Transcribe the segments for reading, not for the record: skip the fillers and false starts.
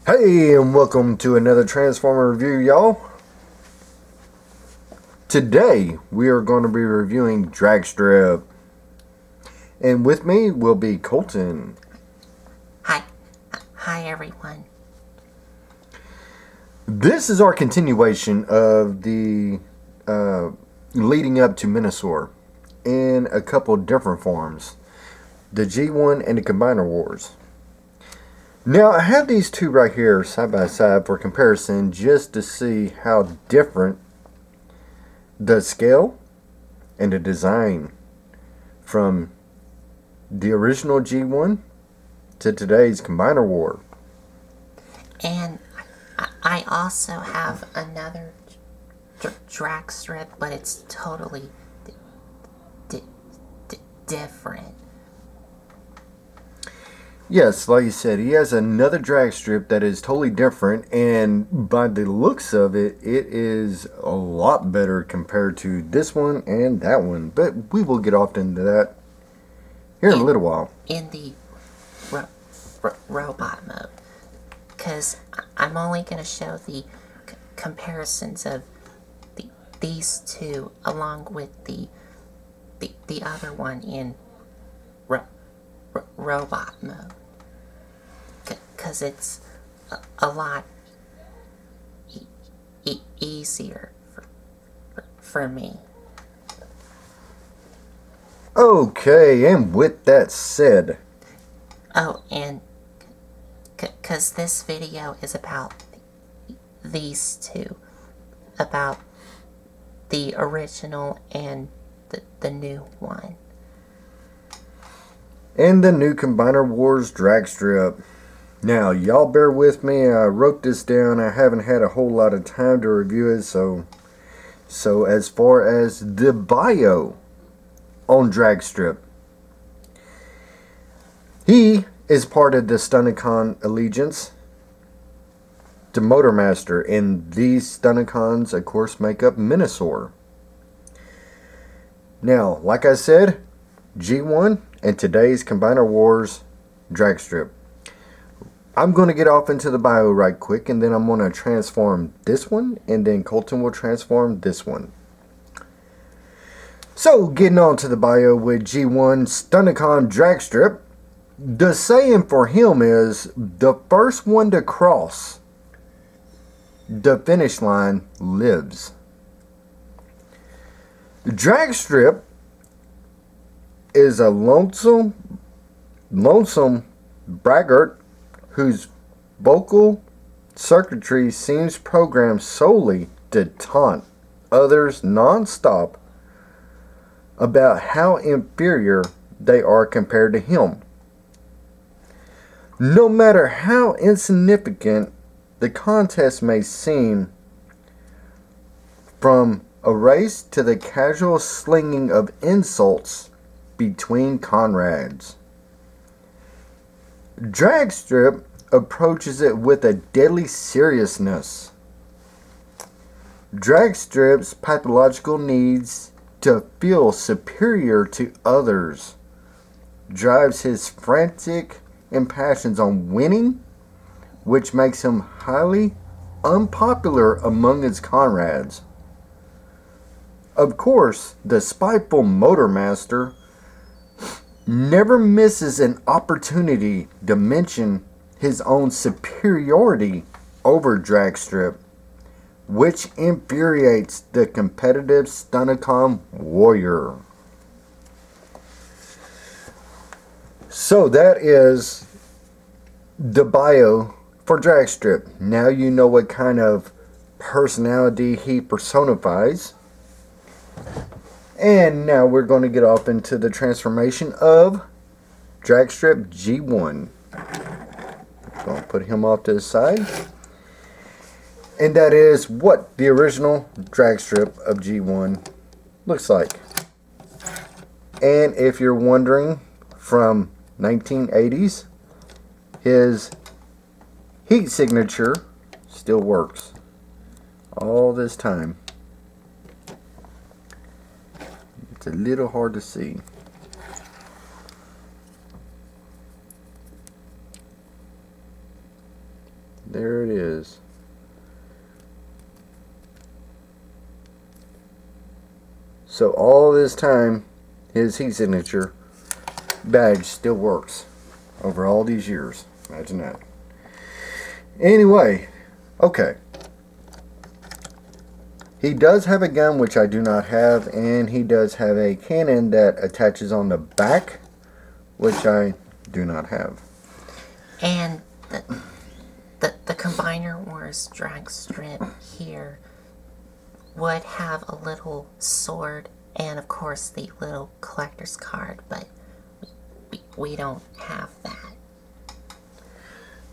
Hey, and welcome to another Transformer review, y'all. Today, we are going to be reviewing DragStrip. And with me will be Colton. Hi everyone. This is our continuation of the leading up to Menasor in a couple different forms. The G1 and the Combiner Wars. Now, I have these two right here side by side for comparison just to see how different the scale and the design from the original G1 to today's Combiner War. And I also have another DragStrip, but it's totally different. Yes, like you said, he has another DragStrip that is totally different, and by the looks of it, it is a lot better compared to this one and that one. But we will get off into that here in a little while. In the robot mode. Because I'm only going to show the comparisons of these two along with the other one in robot mode. Because it's a lot easier for me. Okay, and with that said... Oh, and because this video is about these two. About the original and the new one. And the new Combiner Wars DragStrip. Now, y'all bear with me. I wrote this down. I haven't had a whole lot of time to review it. So as far as the bio on DragStrip, he is part of the Stunticon Allegiance, the Motormaster, and these Stunticons, of course, make up Menasor. Now, like I said, G1 and today's Combiner Wars DragStrip. I'm going to get off into the bio right quick, and then I'm going to transform this one, and then Colton will transform this one. So, getting on to the bio with G1 Stunticon DragStrip, the saying for him is, the first one to cross the finish line lives. DragStrip is a lonesome braggart whose vocal circuitry seems programmed solely to taunt others non-stop about how inferior they are compared to him. No matter how insignificant the contest may seem, from a race to the casual slinging of insults between comrades, DragStrip approaches it with a deadly seriousness. DragStrip's pathological needs to feel superior to others drives his frantic impassions on winning, which makes him highly unpopular among his comrades. Of course, the spiteful Motormaster never misses an opportunity to mention his own superiority over DragStrip, which infuriates the competitive Stunticon warrior. So that is the bio for DragStrip. Now you know what kind of personality he personifies. And now we're going to get off into the transformation of DragStrip G1. Going to put him off to the side. And that is what the original DragStrip of G1 looks like. And if you're wondering, from 1980s, his heat signature still works all this time. It's a little hard to see. There it is. So all this time, his heat signature badge still works over all these years. Imagine that. Anyway, okay. He does have a gun, which I do not have, and he does have a cannon that attaches on the back, which I do not have. And the Combiner Wars DragStrip here would have a little sword and, of course, the little collector's card, but we don't have that.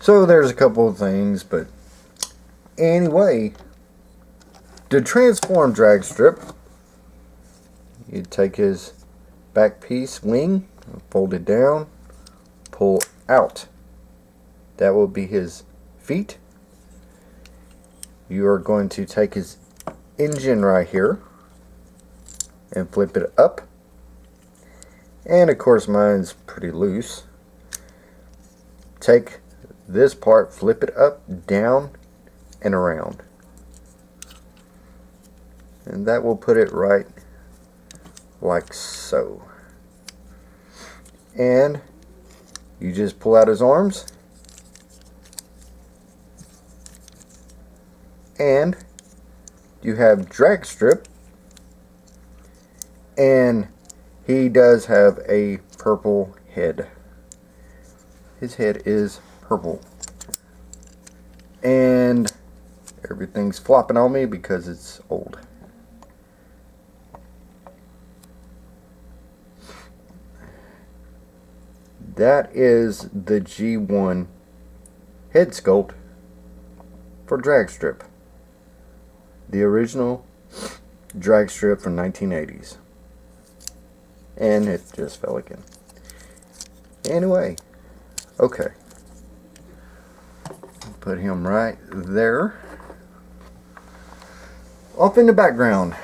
So there's a couple of things, but anyway, to transform DragStrip, you take his back piece, wing, fold it down, pull out. That will be his feet. You are going to take his engine right here and flip it up. And of course mine's pretty loose. Take this part, flip it up, down, and around. And that will put it right like so. And you just pull out his arms. And you have DragStrip. And he does have a purple head. His head is purple. And everything's flopping on me because it's old. That is the G1 head sculpt for DragStrip. The original DragStrip from 1980s. And it just fell again. Anyway, okay. Put him right there. Off in the background.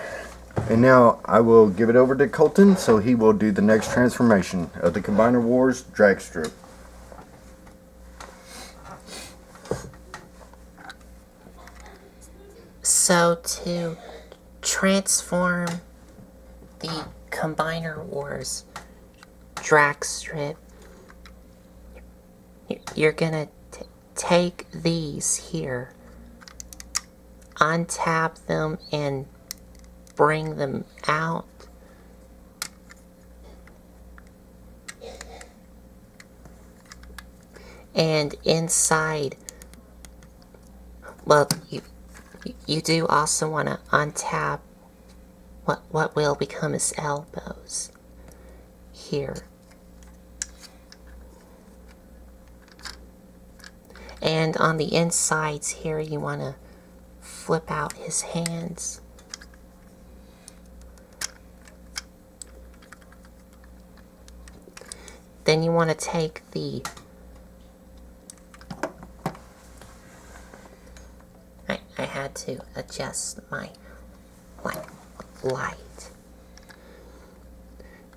And now I will give it over to Colton so he will do the next transformation of the Combiner Wars DragStrip. So to transform the Combiner Wars DragStrip, you're gonna take these here, untap them, and bring them out. And inside, well, you do also want to untap what will become his elbows here. And on the insides here, you want to flip out his hands. Then you want to take the I had to adjust my light.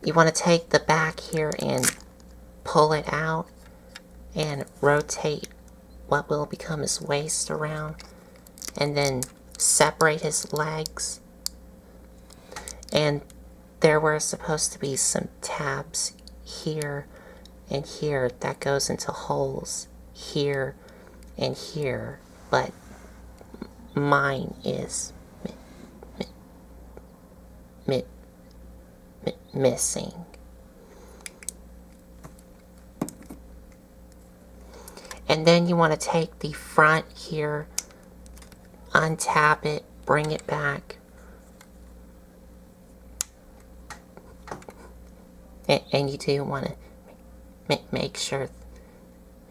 You want to take the back here and pull it out and rotate what will become his waist around, and then separate his legs. And there were supposed to be some tabs here and here that goes into holes here and here, but mine is missing. And then you want to take the front here, untap it, bring it back, and you do want to make sure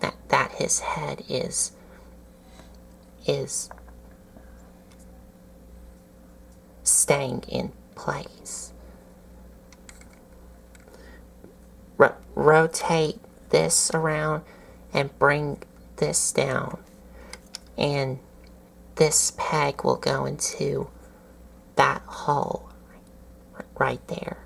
that his head is staying in place. Rotate this around and bring this down, and this peg will go into that hole right there.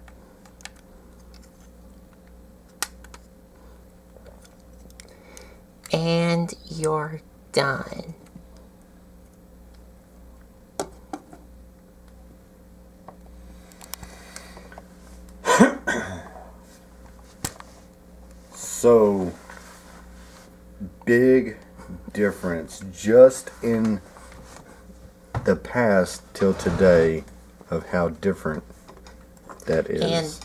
And your done. So, big difference just in the past till today of how different that is.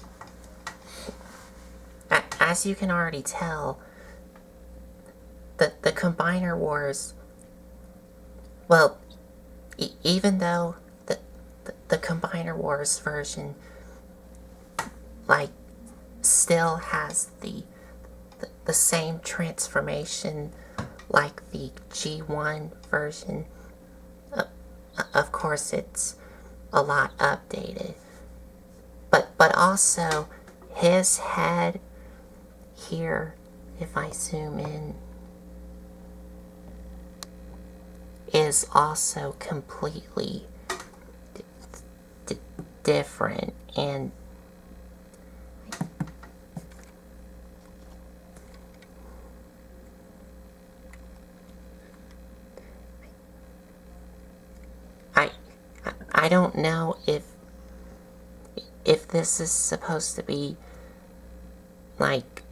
And as you can already tell, the Combiner Wars, well, even though the Combiner Wars version, like, still has the same transformation like the G1 version, of course it's a lot updated. But also, his head here, if I zoom in, is also completely different. And I don't know if this is supposed to be like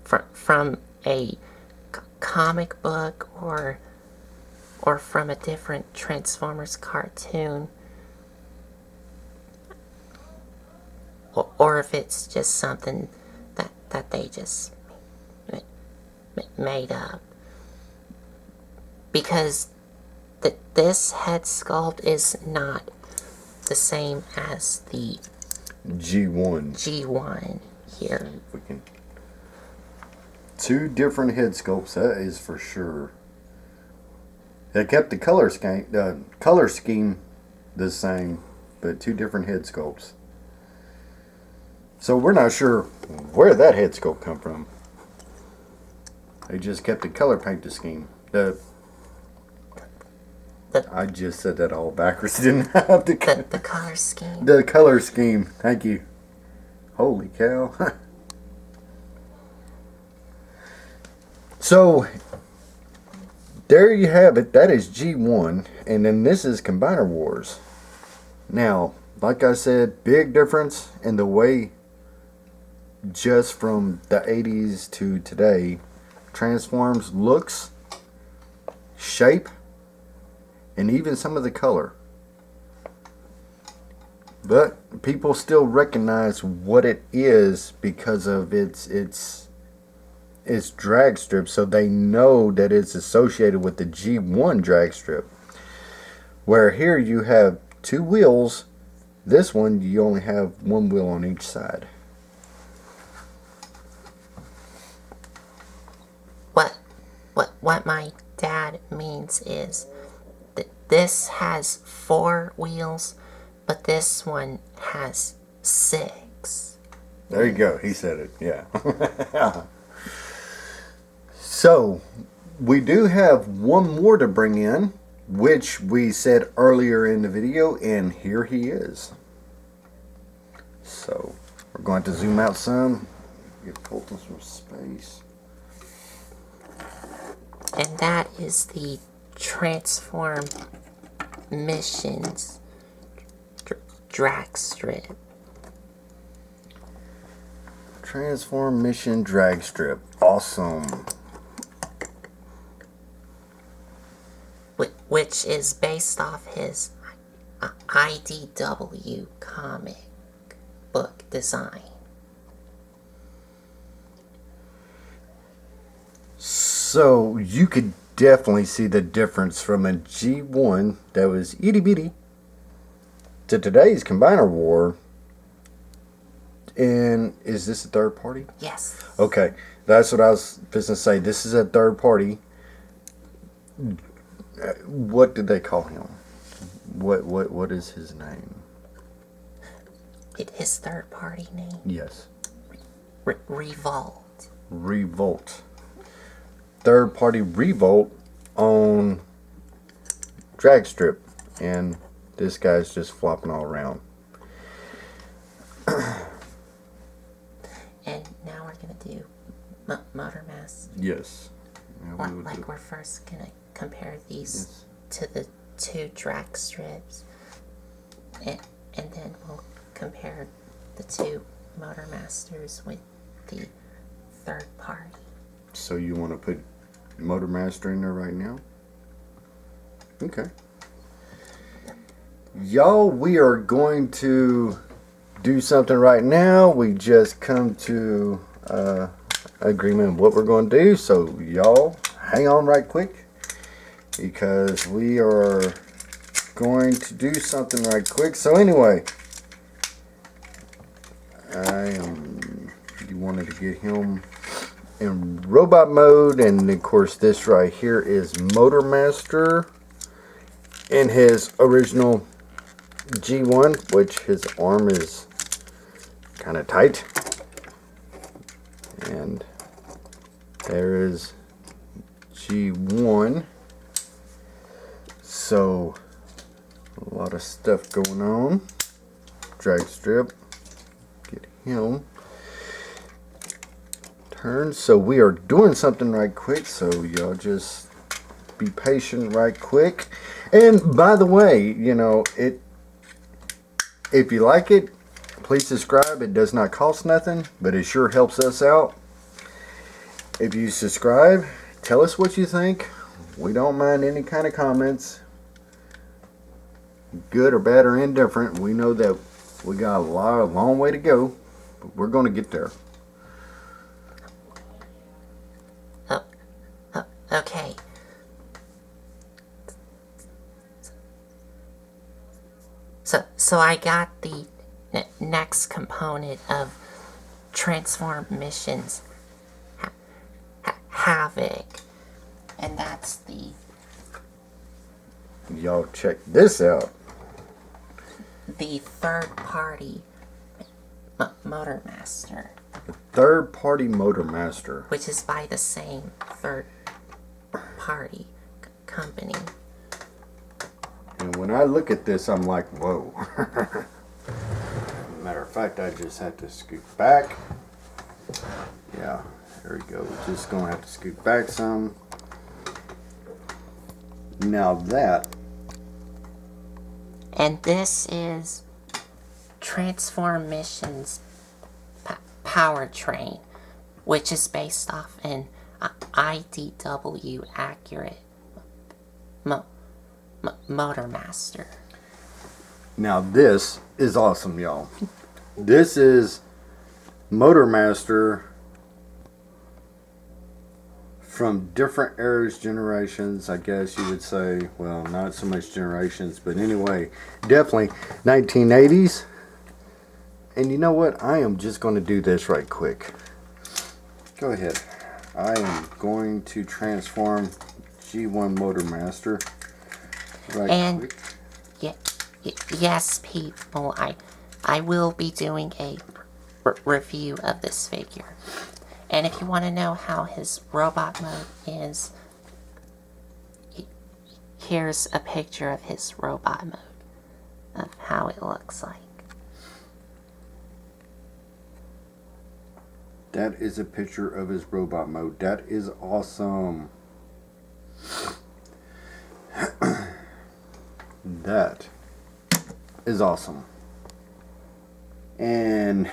from a comic book or from a different Transformers cartoon, or if it's just something that they just made up, because this head sculpt is not the same as the G1 here. If we can, two different head sculpts, that is for sure. They kept the color scheme the same, but two different head sculpts. So we're not sure where that head sculpt come from. They just kept the color painted scheme. I just said that all backwards, didn't I? The color scheme. The color scheme. Thank you. Holy cow. So, there you have it. That is G1. And then this is Combiner Wars. Now, like I said, big difference in the way just from the 80s to today transforms, looks, shape, and even some of the color. But people still recognize what it is because of its drag strip, so they know that it's associated with the G1 drag strip. Where here you have two wheels, this one you only have one wheel on each side. What my dad means is that this has 4 wheels, but this one has 6. There you go. He said it. Yeah. So, we do have one more to bring in, which we said earlier in the video, and here he is. So, we're going to zoom out some, get pulled in some space. And that is the Transform Missions DragStrip. Transform Mission drag strip. Awesome. Which is based off his IDW comic book design. So you could definitely see the difference from a G1 that was itty bitty to today's Combiner War. And is this a third party? Yes. Okay, that's what I was going to say. This is a third party. What did they call him? What is his name? His third party name? Yes. Revolt. Revolt. Third party Revolt on DragStrip, and this guy's just flopping all around. And now we're gonna do motor mass. Yes. Yeah, Like we're first gonna compare these Yes. to the two drag strips, and then we'll compare the two motor masters with the third party. So you want to put Motor Master in there right now? Okay. Y'all, we are going to do something right now. We just come to agreement of what we're going to do. So y'all, hang on right quick, because we are going to do something right quick. So anyway, you wanted to get him in robot mode, and of course this right here is Motor Master in his original G1, which his arm is kind of tight, and there is G1. So a lot of stuff going on. DragStrip, get him turned. So we are doing something right quick, so y'all just be patient right quick. And by the way, you know, if you like it, please subscribe. It does not cost nothing, but it sure helps us out. If you subscribe, tell us what you think. We don't mind any kind of comments, good or bad or indifferent. We know that we got a long way to go, but we're going to get there. Okay. So I got the next component of transform missions, Havoc, and that's the Y'all check this out. third party Motor Master, Third party Motor Master, which is by the same third party company. and when I look at this, I'm like, whoa. Matter of fact, I just had to scoot back. Yeah, there we go. Just gonna have to scoot back some. Now that, And this is Transform Missions Powertrain, which is based off an IDW accurate Motor Master. now this is awesome, y'all. This is Motor Master from different eras, generations, I guess you would say. Well, not so much generations, but anyway, definitely 1980s. And you know what? I am just going to do this right quick. Go ahead. I am going to transform G1 Motor Master right And quick. yes, people, I will be doing a review of this figure. And if you want to know how his robot mode is, here's a picture of his robot mode, of how it looks like. That is a picture of his robot mode. That is awesome. That is awesome. And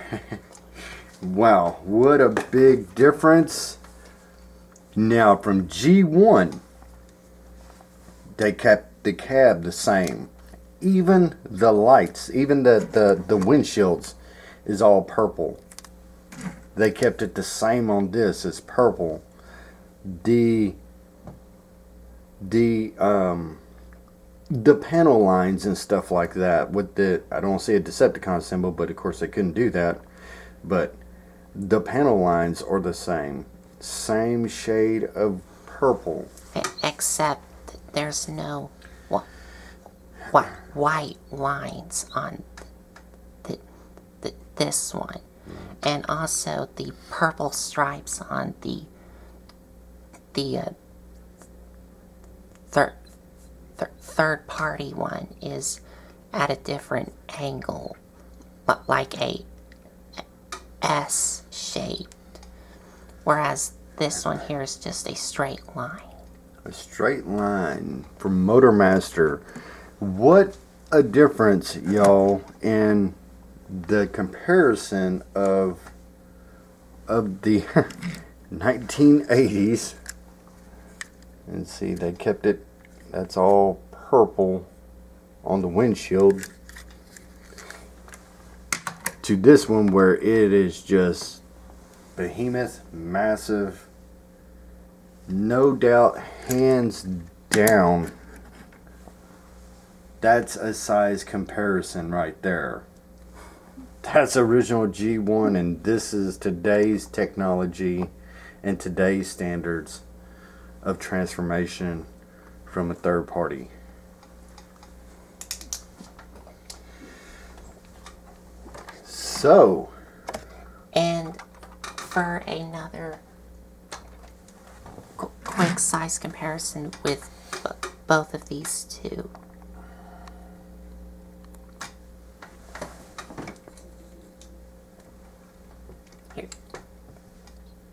wow, what a big difference. Now from G1, they kept the cab the same. Even the lights, even the windshields is all purple. They kept it the same on this. It's purple. The panel lines and stuff like that with the, I don't see a Decepticon symbol, but of course they couldn't do that. But the panel lines are the same. Same shade of purple. Except there's no white lines on this one. And also the purple stripes on the third party one is at a different angle, but like a S shaped. whereas this one here is just a straight line. A straight line from Motormaster. What a difference, y'all, in the comparison of the 1980s. And see, they kept it, that's all purple on the windshield, to this one where it is just behemoth, massive, no doubt, hands down. That's a size comparison right there. That's original G1, and this is today's technology and today's standards of transformation from a third party. So, and for another quick size comparison with both of these two.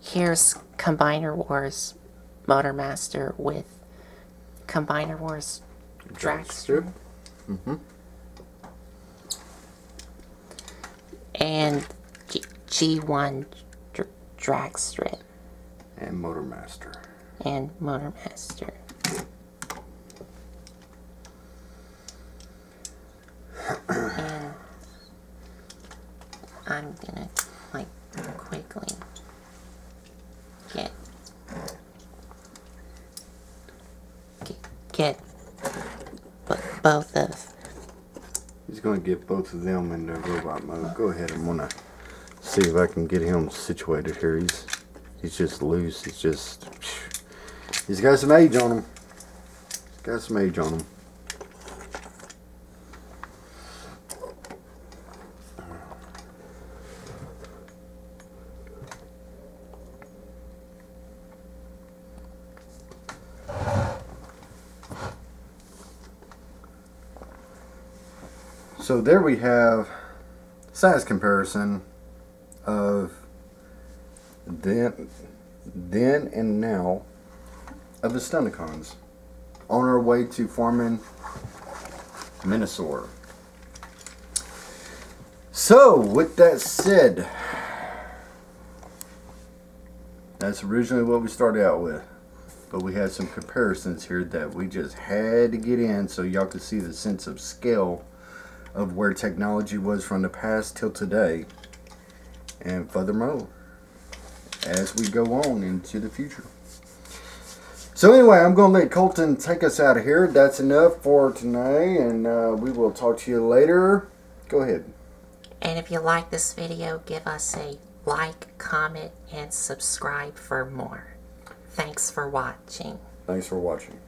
Here's Combiner Wars Motormaster with Combiner Wars DragStrip. And G1 DragStrip. And Motormaster. And Motormaster. And I'm gonna like quickly get both of. He's going to get both of them in the robot mode. Go ahead, I'm going to see if I can get him situated here. He's just loose. He's got some age on him. He's got some age on him. So there we have size comparison of then and now of the Stunticons on our way to farming Menasor. So with that said, that's originally what we started out with, but we had some comparisons here that we just had to get in so y'all could see the sense of scale of where technology was from the past till today, and furthermore as we go on into the future. So anyway, I'm going to let Colton take us out of here. That's enough for tonight, and we will talk to you later. Go ahead. And if you like this video, give us a like, comment, and subscribe for more. Thanks for watching. Thanks for watching.